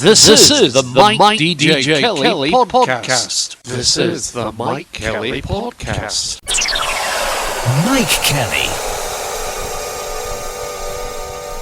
This is the MikeDJKelly Podcast. This is the MikeKelly Podcast. Mike Kelly.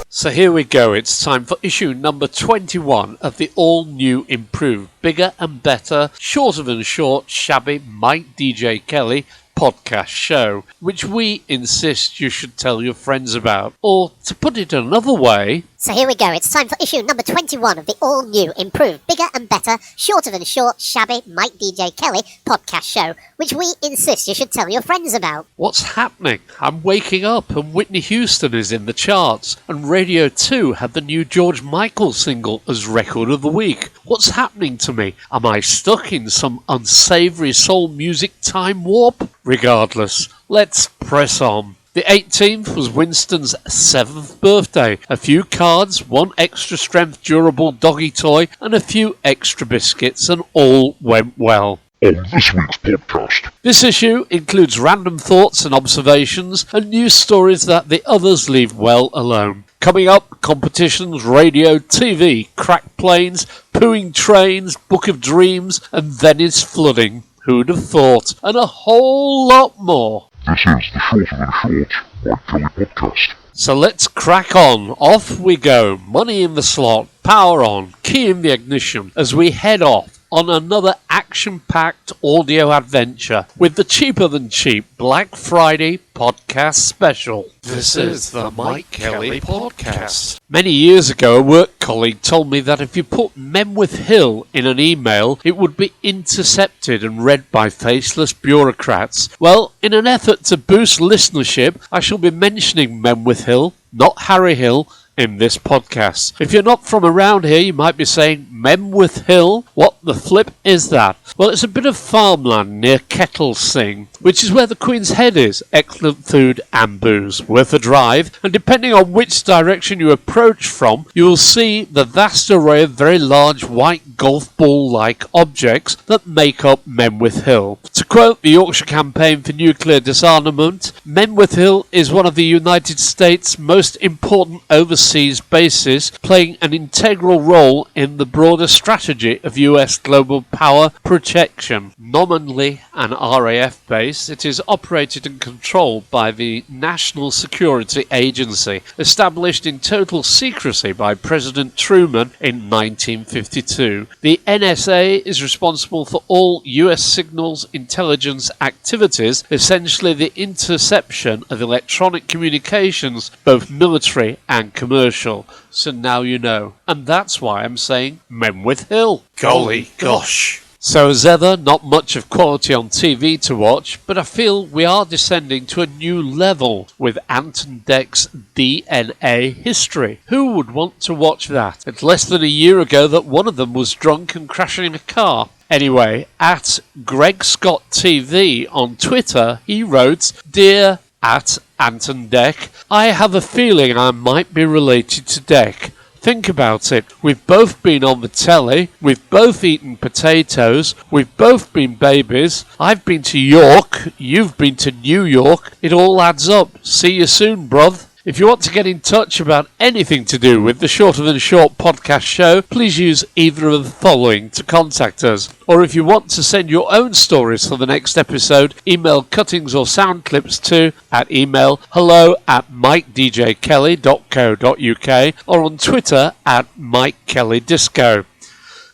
So here we go. It's time for issue number 21 of the all-new, improved, bigger and better, shorter than short, shabby MikeDJKelly podcast show, which we insist you should tell your friends about. Or, to put it another way... So here we go, it's time for issue number 21 of the all-new, improved, bigger and better, shorter than short, shabby MikeDJKelly podcast show, which we insist you should tell your friends about. What's happening? I'm waking up and Whitney Houston is in the charts, and Radio 2 had the new George Michael single as record of the week. What's happening to me? Am I stuck in some unsavoury soul music time warp? Regardless, let's press on. The 18th was Winston's 7th birthday. A few cards, one extra strength durable doggy toy, and a few extra biscuits, and all went well. On this week's podcast. This issue includes random thoughts and observations, and news stories that the others leave well alone. Coming up, competitions, radio, TV, cracked planes, pooing trains, Book of Dreams, and Venice flooding. Who'd have thought? And a whole lot more. This is the shorter than short Mike Kelly Podcast. So let's crack on. Off we go. Money in the slot. Power on. Key in the ignition as we head off on another action-packed audio adventure with the cheaper than cheap Black Friday podcast special. This is the Mike Kelly Podcast. Many years ago, a work colleague told me that if you put Menwith Hill in an email, it would be intercepted and read by faceless bureaucrats. Well, in an effort to boost listenership, I shall be mentioning Menwith Hill, not Harry Hill, in this podcast. If you're not from around here, you might be saying, Menwith Hill? What the flip is that? Well, it's a bit of farmland near Kettlesing, which is where the Queen's Head is. Excellent food and booze, worth a drive, and depending on which direction you approach from, you will see the vast array of very large white golf ball-like objects that make up Menwith Hill. To quote the Yorkshire Campaign for Nuclear Disarmament, Menwith Hill is one of the United States' most important overseas bases, playing an integral role in the broader strategy of US global power protection. Nominally an RAF base, it is operated and controlled by the National Security Agency, established in total secrecy by President Truman in 1952. The NSA is responsible for all US signals intelligence activities, essentially the interception of electronic communications, both military and commercial. So now you know. And that's why I'm saying Menwith Hill. Golly gosh. So as ever, not much of quality on TV to watch, but I feel we are descending to a new level with Ant and Dec's DNA history. Who would want to watch that? It's less than a year ago that one of them was drunk and crashing in a car. Anyway, at Greg Scott TV on Twitter, he wrote, Dear at Ant and Dec, I have a feeling I might be related to Dec. Think about it. We've both been on the telly, we've both eaten potatoes, we've both been babies. I've been to York, you've been to New York. It all adds up. See you soon, bruv. If you want to get in touch about anything to do with the Shorter Than Short podcast show, please use either of the following to contact us. Or if you want to send your own stories for the next episode, email cuttings or sound clips to at email hello@mikedjkelly.co.uk or on Twitter at MikeKellyDisco.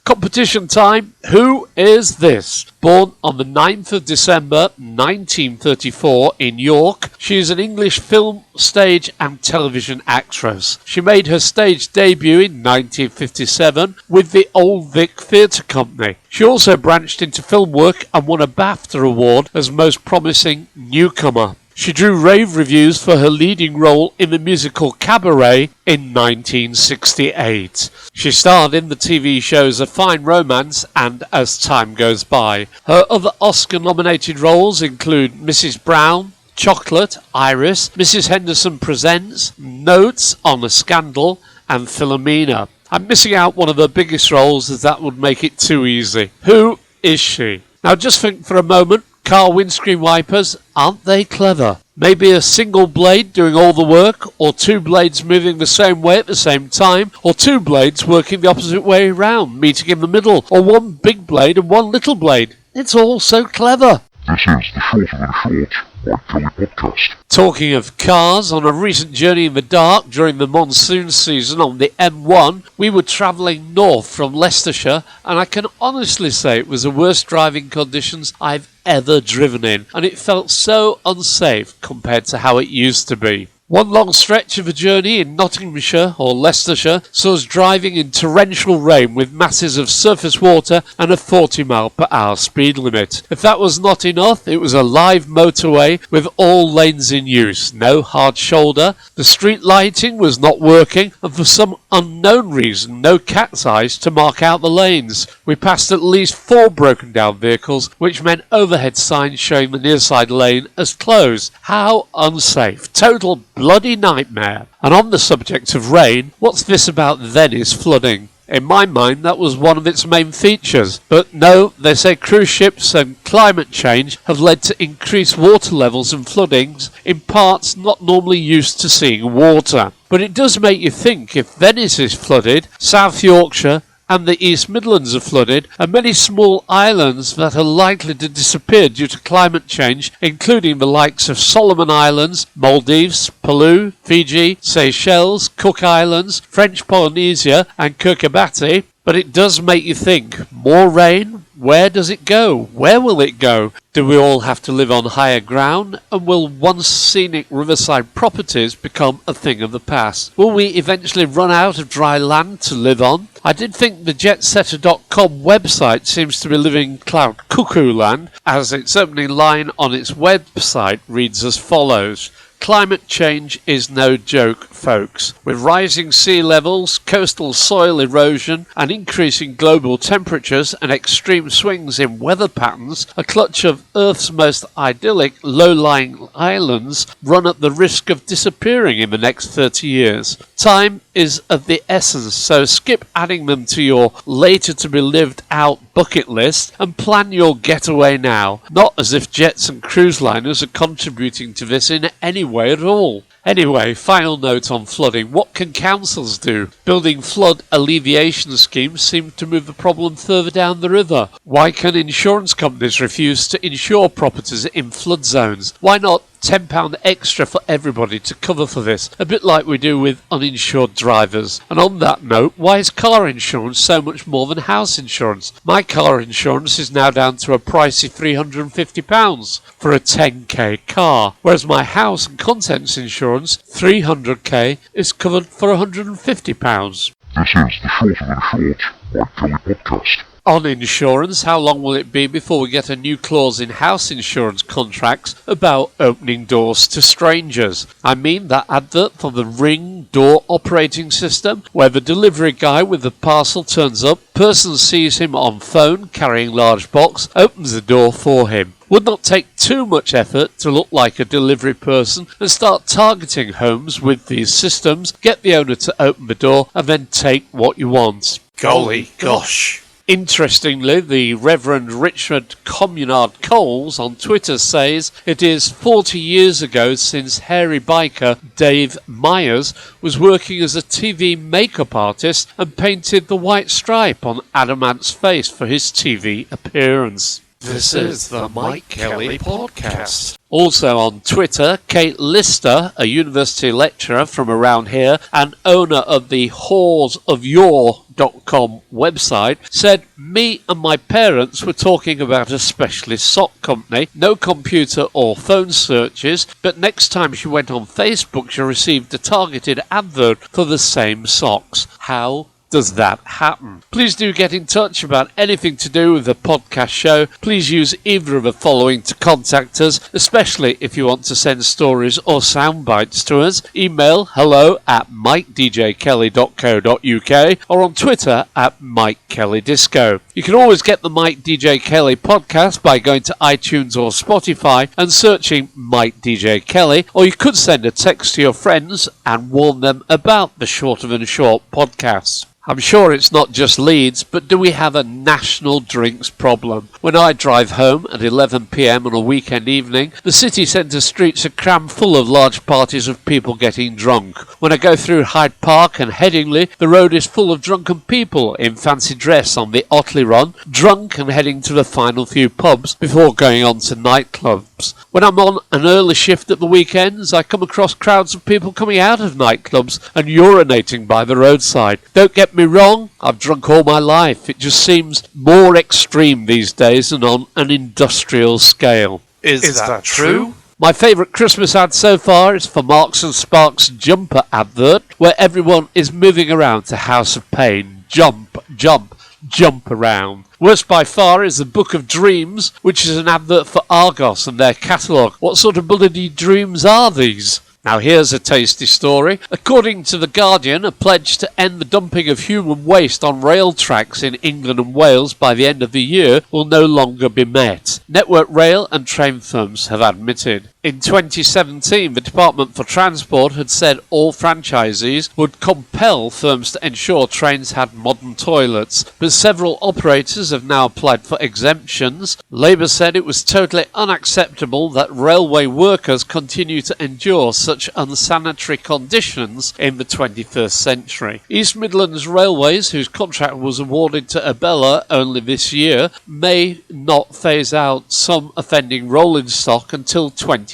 Competition time. Who is this? Born on the 9th of December 1934 in York, she is an English film, stage and television actress. She made her stage debut in 1957 with the Old Vic Theatre Company. She also branched into film work and won a BAFTA award as most promising newcomer. She drew rave reviews for her leading role in the musical Cabaret in 1968. She starred in the TV shows A Fine Romance and As Time Goes By. Her other Oscar-nominated roles include Mrs. Brown, Chocolate, Iris, Mrs. Henderson Presents, Notes on a Scandal, and Philomena. I'm missing out one of her biggest roles as that would make it too easy. Who is she? Now just think for a moment. car windscreen wipers, aren't they clever? Maybe a single blade doing all the work, or two blades moving the same way at the same time, or two blades working the opposite way round, meeting in the middle, or one big blade and one little blade. It's all so clever. This is the Short of and Short Mike Kelly Podcast. Talking of cars, on a recent journey in the dark during the monsoon season on the M1, we were travelling north from Leicestershire, and I can honestly say it was the worst driving conditions I've ever driven in, and it felt so unsafe compared to how it used to be. One long stretch of a journey in Nottinghamshire or Leicestershire saw us driving in torrential rain with masses of surface water and a 40 mph speed limit. If that was not enough, it was a live motorway with all lanes in use, no hard shoulder, the street lighting was not working, and for some unknown reason, no cat's eyes to mark out the lanes. We passed at least 4 broken down vehicles, which meant overhead signs showing the near side lane as closed. How unsafe. Total bloody nightmare. And on the subject of rain, what's this about Venice flooding? In my mind, that was one of its main features. But no, they say cruise ships and climate change have led to increased water levels and floodings in parts not normally used to seeing water. But it does make you think, if Venice is flooded, South Yorkshire and the East Midlands are flooded, and many small islands that are likely to disappear due to climate change, including the likes of Solomon Islands, Maldives, Pooh, Fiji, Seychelles, Cook Islands, French Polynesia and Kiribati. But it does make you think, more rain? Where does it go? Where will it go? Do we all have to live on higher ground? And will once scenic riverside properties become a thing of the past? Will we eventually run out of dry land to live on? I did think the jetsetter.com website seems to be living cloud cuckoo land, as its opening line on its website reads as follows. Climate change is no joke, folks. With rising sea levels, coastal soil erosion, and increasing global temperatures and extreme swings in weather patterns, a clutch of Earth's most idyllic low-lying islands run at the risk of disappearing in the next 30 years. Time is of the essence, so skip adding them to your later-to-be-lived-out bucket list and plan your getaway now. Not as if jets and cruise liners are contributing to this in any way at all. Anyway, final note on flooding. What can councils do? Building flood alleviation schemes seem to move the problem further down the river. Why can insurance companies refuse to insure properties in flood zones? Why not £10 extra for everybody to cover for this, a bit like we do with uninsured drivers? And on that note, why is car insurance so much more than house insurance? My car insurance is now down to a pricey £350 for a 10k car, whereas my house and contents insurance, 300k, is covered for £150. This is the Short of and Short Mike Kelly Podcast. On insurance, how long will it be before we get a new clause in house insurance contracts about opening doors to strangers? I mean that advert for the Ring door operating system, where the delivery guy with the parcel turns up, person sees him on phone carrying large box, opens the door for him. Would not take too much effort to look like a delivery person and start targeting homes with these systems, get the owner to open the door and then take what you want. Golly gosh. Interestingly, the Reverend Richard Communard Coles on Twitter says it is 40 years ago since hairy biker Dave Myers was working as a TV makeup artist and painted the white stripe on Adamant's face for his TV appearance. This is the Mike Kelly Podcast. Also on Twitter, Kate Lister, a university lecturer from around here and owner of the whoresofyore.com website, said, me and my parents were talking about a specialist sock company, no computer or phone searches, but next time she went on Facebook she received a targeted advert for the same socks. How does that happen? Please do get in touch about anything to do with the podcast show. Please use either of the following to contact us, especially if you want to send stories or sound bites to us. Email hello@MikeDJKelly.co.uk or on Twitter @MikeKellyDisco. You can always get the Mike DJ Kelly podcast by going to iTunes or Spotify and searching Mike DJ Kelly, or you could send a text to your friends and warn them about the Short of and Short podcast. I'm sure it's not just Leeds, but do we have a national drinks problem? When I drive home at 11 p.m. on a weekend evening, the city centre streets are crammed full of large parties of people getting drunk. When I go through Hyde Park and Headingley, the road is full of drunken people in fancy dress on the Otley Run, drunk and heading to the final few pubs before going on to nightclubs. When I'm on an early shift at the weekends, I come across crowds of people coming out of nightclubs and urinating by the roadside. Don't get me wrong, I've drunk all my life. It just seems more extreme these days and on an industrial scale. Is that true? My favourite Christmas ad so far is for Marks and Sparks jumper advert, where everyone is moving around to House of Pain. Jump, jump, jump around. Worst by far is the Book of Dreams, which is an advert for Argos and their catalogue. What sort of bloody dreams are these? Now here's a tasty story. According to The Guardian, a pledge to end the dumping of human waste on rail tracks in England and Wales by the end of the year will no longer be met. Network Rail and train firms have admitted. In 2017, the Department for Transport had said all franchisees would compel firms to ensure trains had modern toilets, but several operators have now applied for exemptions. Labour said it was totally unacceptable that railway workers continue to endure such unsanitary conditions in the 21st century. East Midlands Railways, whose contract was awarded to Abella only this year, may not phase out some offending rolling stock until 2023,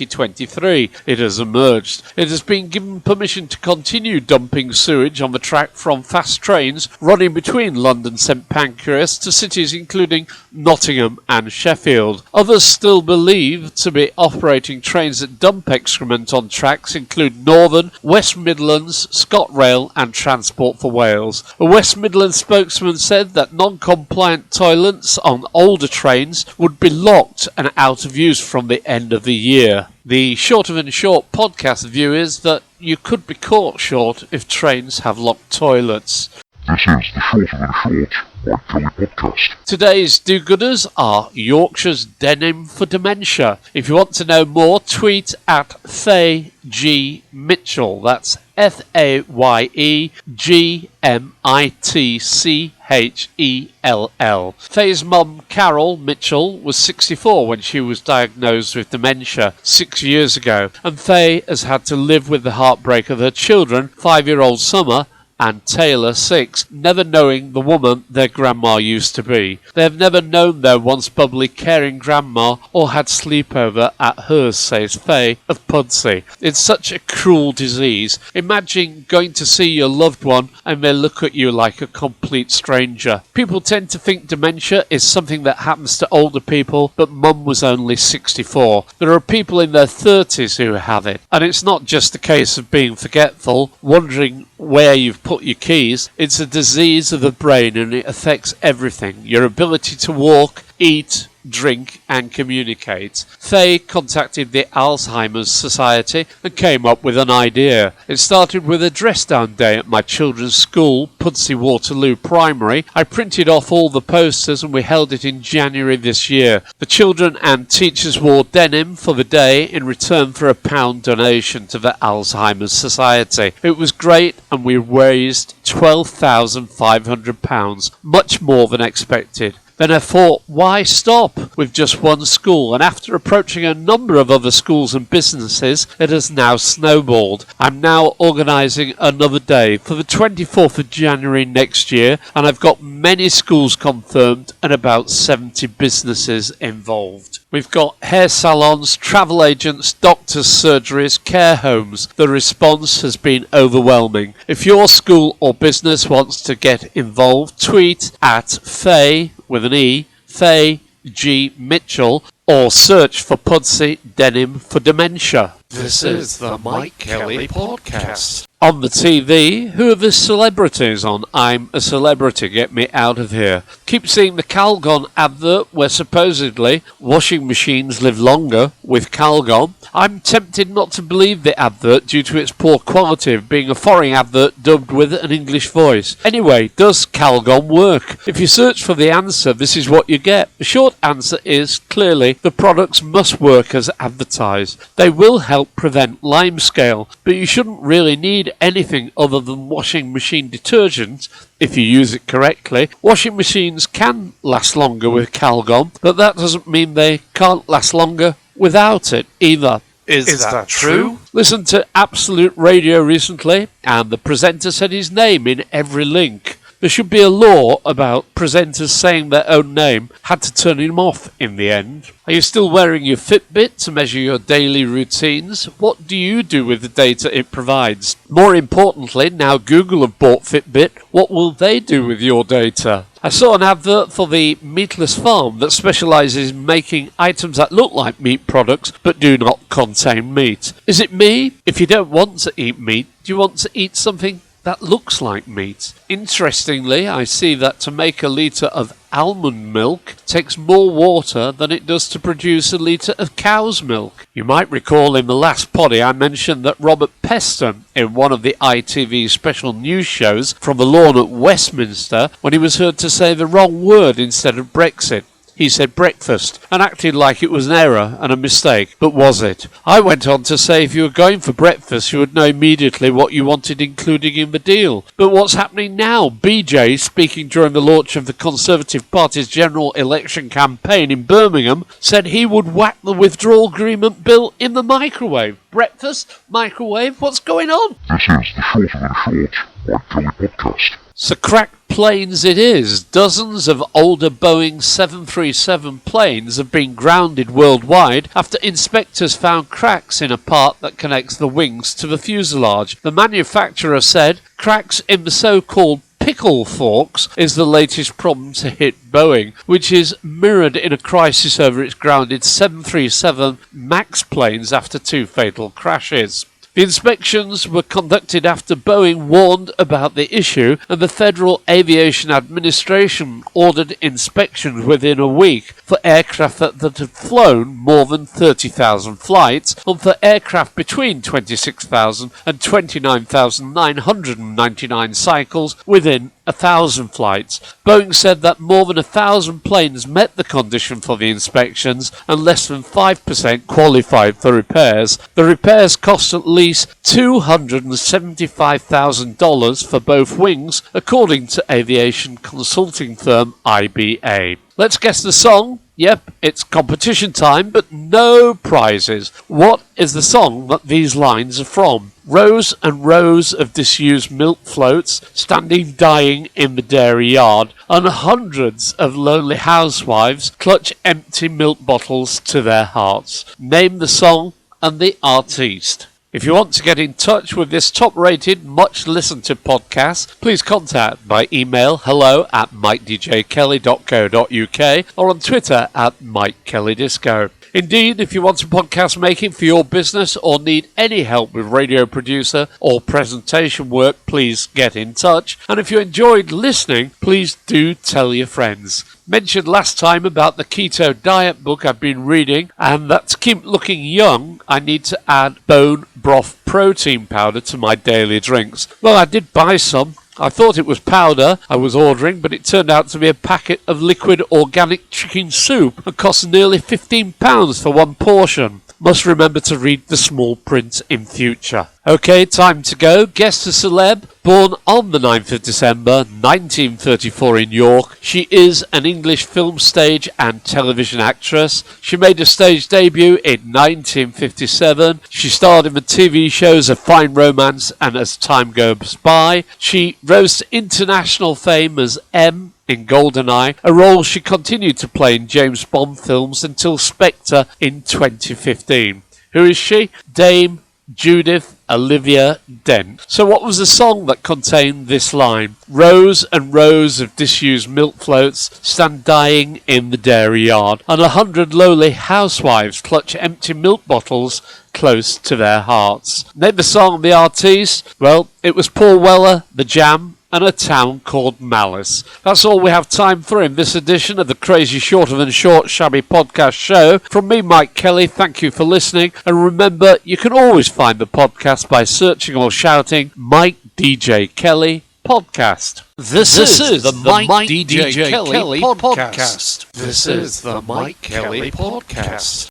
it has emerged. It has been given permission to continue dumping sewage on the track from fast trains running between London St Pancras to cities including Nottingham and Sheffield. Others still believed to be operating trains that dump excrement on tracks include Northern, West Midlands, ScotRail and Transport for Wales. A West Midlands spokesman said that non-compliant toilets on older trains would be locked and out of use from the end of the year. The Shorter Than Short podcast view is that you could be caught short if trains have locked toilets. This is the Shorter Than Short MikeKelly Podcast. Today's do-gooders are Yorkshire's Denim for Dementia. If you want to know more, tweet at Faye G. Mitchell. That's FAYEGMITCHELL. Faye's mum, Carol Mitchell, was 64 when she was diagnosed with dementia 6 years ago, and Faye has had to live with the heartbreak of her children, 5-year-old Summer and Taylor, 6, never knowing the woman their grandma used to be. They have never known their once bubbly, caring grandma or had sleepover at hers, says Faye of Pudsey. It's such a cruel disease. Imagine going to see your loved one and they look at you like a complete stranger. People tend to think dementia is something that happens to older people, but Mum was only 64. There are people in their 30s who have it, and it's not just a case of being forgetful, wondering where you've put your keys. It's a disease of the brain and it affects everything. Your ability to walk, eat, drink and communicate. Faye contacted the Alzheimer's Society and came up with an idea. It started with a dress down day at my children's school, Pudsey Waterloo Primary. I printed off all the posters and we held it in January this year. The children and teachers wore denim for the day in return for a £1 donation to the Alzheimer's Society. It was great and we raised £12,500, much more than expected. Then I thought, why stop with just one school? And after approaching a number of other schools and businesses, it has now snowballed. I'm now organising another day for the 24th of January next year, and I've got many schools confirmed and about 70 businesses involved. We've got hair salons, travel agents, doctors, surgeries, care homes. The response has been overwhelming. If your school or business wants to get involved, tweet at Faye with an E, Faye G. Mitchell, or search for Pudsey Denim for Dementia. This is the Mike Kelly Podcast. On the TV, who are the celebrities on I'm a Celebrity, Get Me Out of Here? Keep seeing the Calgon advert where supposedly washing machines live longer with Calgon. I'm tempted not to believe the advert due to its poor quality of being a foreign advert dubbed with an English voice. Anyway, does Calgon work? If you search for the answer, this is what you get. The short answer is, clearly, the products must work as advertised. They will help prevent limescale, but you shouldn't really need anything other than washing machine detergent if you use it correctly. Washing machines can last longer with Calgon, but that doesn't mean they can't last longer without it either. Is that true? Listened to Absolute Radio recently, and the presenter said his name in every link. There should be a law about presenters saying their own name. Had to turn him off in the end. Are you still wearing your Fitbit to measure your daily routines? What do you do with the data it provides? More importantly, now Google have bought Fitbit, what will they do with your data? I saw an advert for the Meatless Farm that specialises in making items that look like meat products but do not contain meat. Is it me? If you don't want to eat meat, do you want to eat something that looks like meat? Interestingly, I see that to make a litre of almond milk takes more water than it does to produce a litre of cow's milk. You might recall in the last poddy I mentioned that Robert Peston, in one of the ITV special news shows from the lawn at Westminster, when he was heard to say the wrong word instead of Brexit, he said breakfast, and acted like it was an error and a mistake, but was it? I went on to say if you were going for breakfast, you would know immediately what you wanted including in the deal. But what's happening now? BJ, speaking during the launch of the Conservative Party's general election campaign in Birmingham, said he would whack the withdrawal agreement bill in the microwave. Breakfast? Microwave? What's going on? This is the Shorter Than Short MikeKelly Podcast. So cracked planes it is. Dozens of older Boeing 737 planes have been grounded worldwide after inspectors found cracks in a part that connects the wings to the fuselage. The manufacturer said cracks in the so-called pickle forks is the latest problem to hit Boeing, which is mirrored in a crisis over its grounded 737 MAX planes after 2 fatal crashes. The inspections were conducted after Boeing warned about the issue, and the Federal Aviation Administration ordered inspections within a week for aircraft that had flown more than 30,000 flights, and for aircraft between 26,000 and 29,999 cycles within 1,000 flights. Boeing said that more than 1,000 planes met the condition for the inspections and less than 5% qualified for repairs. The repairs cost at least $275,000 for both wings, according to aviation consulting firm IBA. Let's guess the song. Yep, it's competition time, but no prizes. What is the song that these lines are from? Rows and rows of disused milk floats standing dying in the dairy yard, and hundreds of lonely housewives clutch empty milk bottles to their hearts. Name the song and the artiste. If you want to get in touch with this top-rated, much-listened-to podcast, please contact by email hello@MikeDJKelly.co.uk or on Twitter @MikeKellyDisco. Indeed, if you want some podcast making for your business or need any help with radio producer or presentation work, please get in touch. And if you enjoyed listening, please do tell your friends. Mentioned last time about the keto diet book I've been reading, and that to keep looking young, I need to add bone broth protein powder to my daily drinks. Well, I did buy some. I thought it was powder I was ordering, but it turned out to be a packet of liquid organic chicken soup and cost nearly £15 for one portion. Must remember to read the small print in future. Okay, time to go. Guess a celeb. Born on the 9th of December 1934 in York, she is an English film, stage and television actress. She made a stage debut in 1957. She starred in the TV shows A Fine Romance and As Time Goes By. She rose to international fame as M in GoldenEye, a role she continued to play in James Bond films until Spectre in 2015. Who is she? Dame Judith Olivia Dent. So what was the song that contained this line? Rows and rows of disused milk floats stand dying in the dairy yard, and 100 lowly housewives clutch empty milk bottles close to their hearts. Name the song and the artiste? Well, it was Paul Weller, The Jam, and A Town Called Malice. That's all we have time for in this edition of the Crazy Shorter Than Short Shabby Podcast Show. From me, Mike Kelly, thank you for listening, and remember, you can always find the podcast by searching or shouting Mike DJ Kelly Podcast. This is the Mike DJ Kelly Podcast. This is the Mike Kelly Podcast.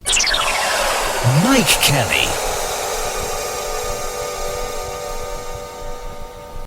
Mike Kelly.